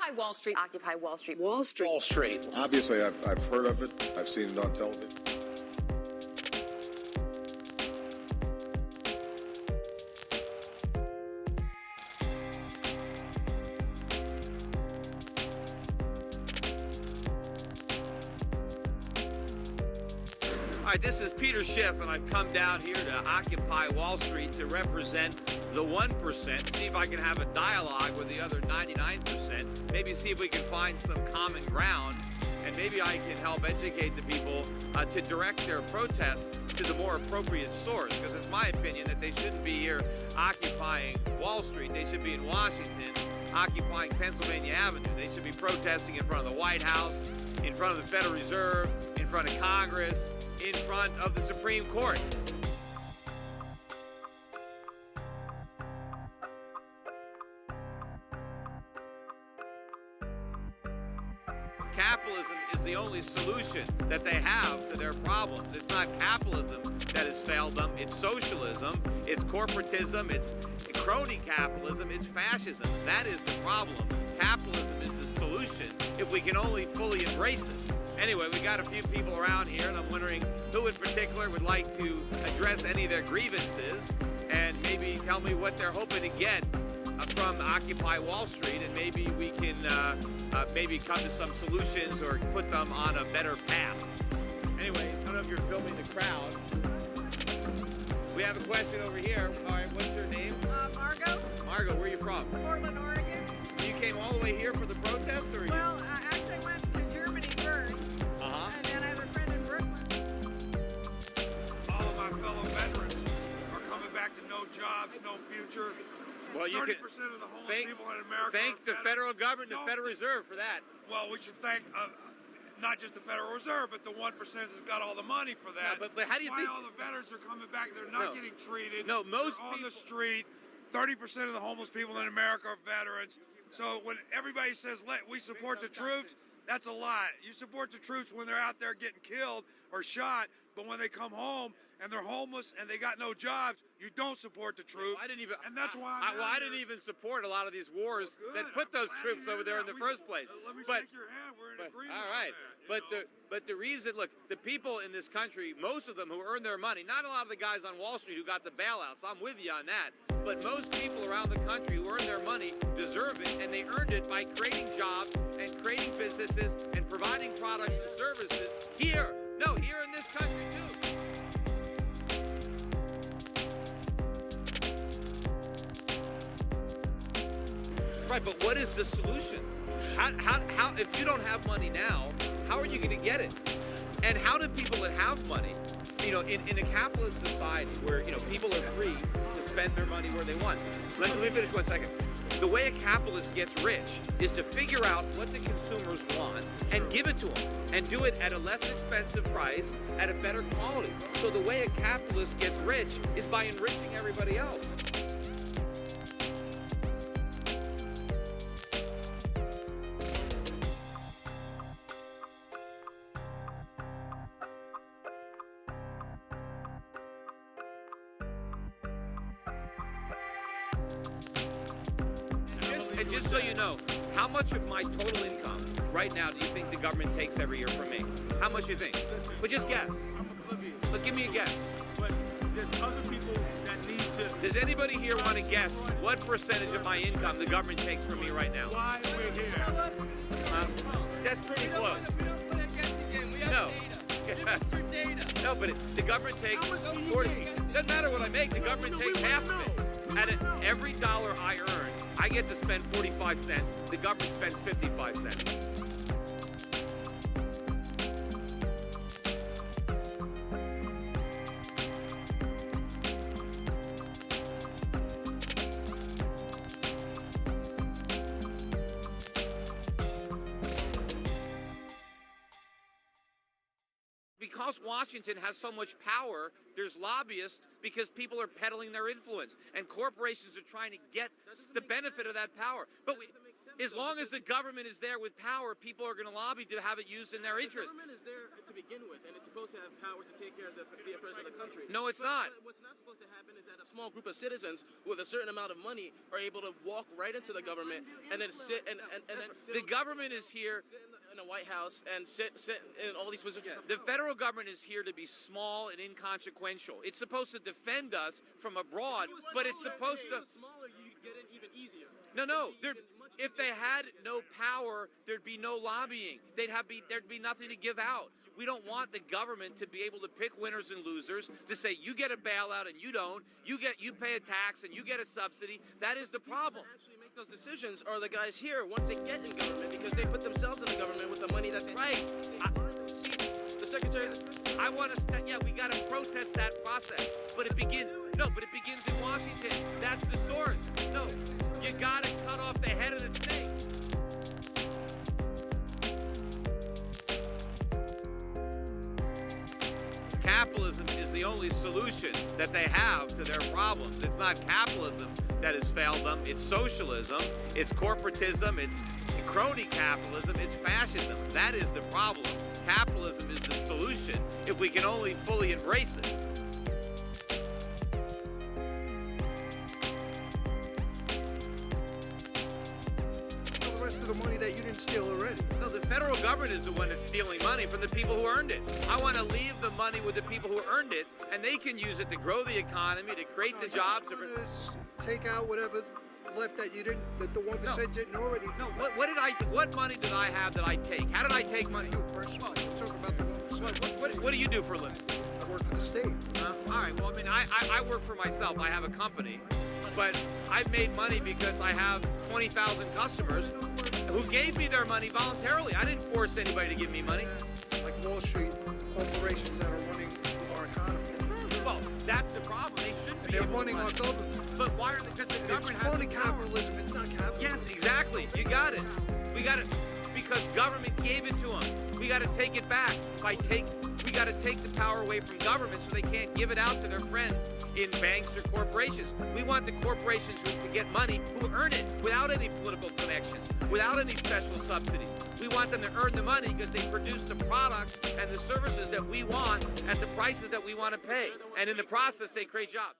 Occupy Wall Street. Occupy Wall Street. Wall Street. Wall Street. Obviously, I've heard of it. I've seen it on television. All right, this is Peter Schiff, and I've come down here to Occupy Wall Street to represent the 1%, see if I can have a dialogue with the other 99%, maybe see if we can find some common ground, and maybe I can help educate the people to direct their protests to the more appropriate source, because it's my opinion that they shouldn't be here occupying Wall Street. They should be in Washington, occupying Pennsylvania Avenue. They should be protesting in front of the White House, in front of the Federal Reserve, in front of Congress, in front of the Supreme Court. Capitalism is the only solution that they have to their problems. It's not capitalism that has failed them, it's socialism, it's corporatism, it's crony capitalism, it's fascism. That is the problem. Capitalism is the solution if we can only fully embrace it. Anyway, we got a few people around here, and I'm wondering who in particular would like to address any of their grievances and maybe tell me what they're hoping to get from Occupy Wall Street, and maybe we can maybe come to some solutions or put them on a better path. Anyway, I don't know if you're filming the crowd. We have a question over here. All right, what's your name? Margot. Margot, where are you from? Portland, Oregon. You came all the way here for the protest, or Well, I actually went to Germany first, and then I have a friend in Brooklyn. All of my fellow veterans are coming back to no jobs, no future. Well, you 30% can of the homeless people in America. thank the federal government, the Federal Reserve for that. Well, we should thank not just the Federal Reserve, but the 1% has got all the money for that. No, but how do you Why think all the veterans are coming back? They're not getting treated. No, most They're on people the street. 30% of the homeless people in America are veterans. So when everybody says we support the troops, that's a lie. You support the troops when they're out there getting killed or shot, but when they come home and they're homeless and they got no jobs, you don't support the troops. I didn't even. And that's why I didn't even support a lot of these wars that put those troops over there in the first place. Let me But shake your hand. We're in agreement. all right, on that, but the reason, look, the people in this country, most of them who earn their money, not a lot of the guys on Wall Street who got the bailouts. I'm with you on that. But most people around the country who earn their money deserve it, and they earned it by creating jobs and creating businesses and providing products and services here. No, here in this country too. Right, but what is the solution? How if you don't have money now, how are you going to get it? And how do people that have money, in a capitalist society where, people are free to spend their money where they want. Let me finish 1 second. The way a capitalist gets rich is to figure out what the consumers want and give it to them, and do it at a less expensive price, at a better quality. So the way a capitalist gets rich is by enriching everybody else. And just so you know, how much of my total income right now do you think the government takes every year from me? How much do you think? But just guess. I'm oblivious. But give me a guess. But there's other people that need to. Does anybody here want to guess what percentage of my income the government takes from me right now? Why we're here? That's pretty close. We don't put it against again. We have No. data. Give us your data. No, but the government takes How much do you 40. make? Doesn't matter what I make. The government takes half of it. Every dollar I earn, I get to spend 45 cents. The government spends 55 cents. Because Washington has so much power, there's lobbyists because people are peddling their influence, and corporations are trying to get the benefit of that power. But As long as the government is there with power, people are going to lobby to have it used in their interest. The government is there to begin with, and it's supposed to have power to take care of the affairs of the country. No, it's not. But what's not supposed to happen is that a small group of citizens with a certain amount of money are able to walk right into the government and then sit and then sit The government is here. in the White House and sit in all these positions. The federal government is here to be small and inconsequential. It's supposed to defend us from abroad, but it's supposed to. Smaller, you get in even easier. No. If they had no power, there'd be no lobbying. There'd be nothing to give out. We don't want the government to be able to pick winners and losers, to say you get a bailout and you don't. You pay a tax and you get a subsidy. That is the problem. Actually make those decisions are the guys here once they get in government, because they put themselves in the government with the money that they Right. The secretary. I want to. We got to protest that process. But it begins. No, but it begins in Washington. That's the source. No, you got to cut off the head of the snake. Capitalism is the only solution that they have to their problems. It's not capitalism that has failed them. It's socialism. It's corporatism. It's crony capitalism. It's fascism. That is the problem. Capitalism is the solution if we can only fully embrace it. The rest of the money that you didn't steal already. No, the federal government is the one that's stealing money from the people who earned it. I want to leave the money with the people who earned it, and they can use it to grow the economy, to create the jobs. Take out whatever left that you didn't, that the 1% didn't already. No, what did I do? What money did I have that I take? How did I take money? You personally. I'm talking about the 1%. What do you do for a living? I work for the state. All right. Well, I mean, I work for myself. I have a company, but I've made money because I have 20,000 customers who gave me their money voluntarily. I didn't force anybody to give me money. Like Wall Street corporations that are running our economy. Well, that's the problem. They shouldn't be They're able to running run. our government. But why are they? Because the It's government has crony the power. capitalism. It's not capitalism. Yes, exactly. You got it. We got it because government gave it to them. We got to take it back we got to take the power away from government so they can't give it out to their friends in banks or corporations. We want the corporations to get money who earn it without any political connections, without any special subsidies. We want them to earn the money because they produce the products and the services that we want at the prices that we want to pay. And in the process, they create jobs.